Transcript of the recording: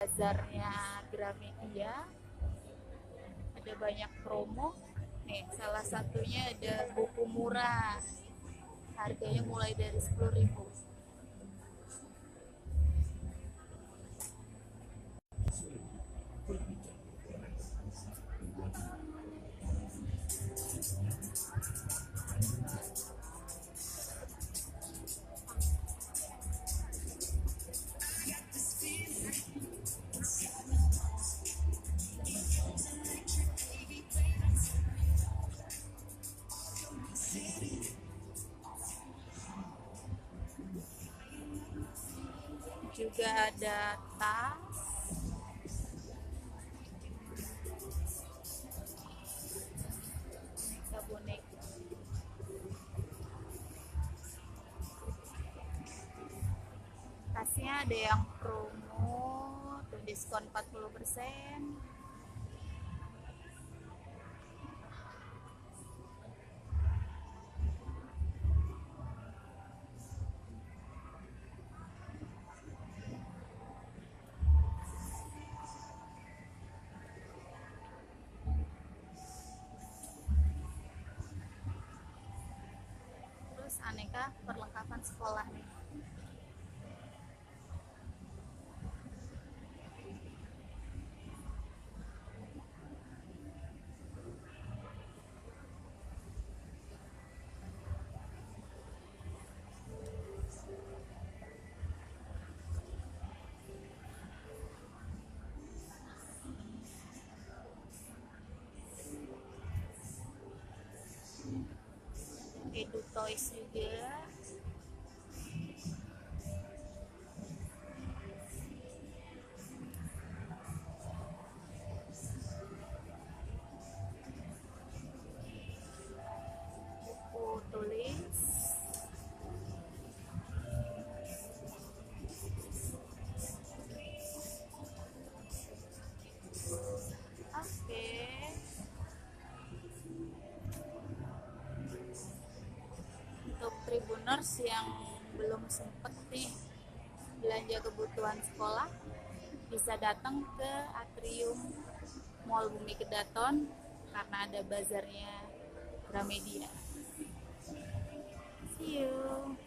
bazarnya Gramedia, ada banyak promo nih. Salah satunya ada buku murah, harganya mulai dari 10.000. Juga ada tas, boneka. Tasnya ada yang promo tuh, diskon 40%. Terus aneka perlengkapan sekolah nih. Edu Toys juga. Buku tulis. Oke. Untuk Tribuners yang belum sempet nih belanja kebutuhan sekolah, bisa datang ke Atrium Mall Bumi Kedaton karena ada bazarnya Gramedia. See you.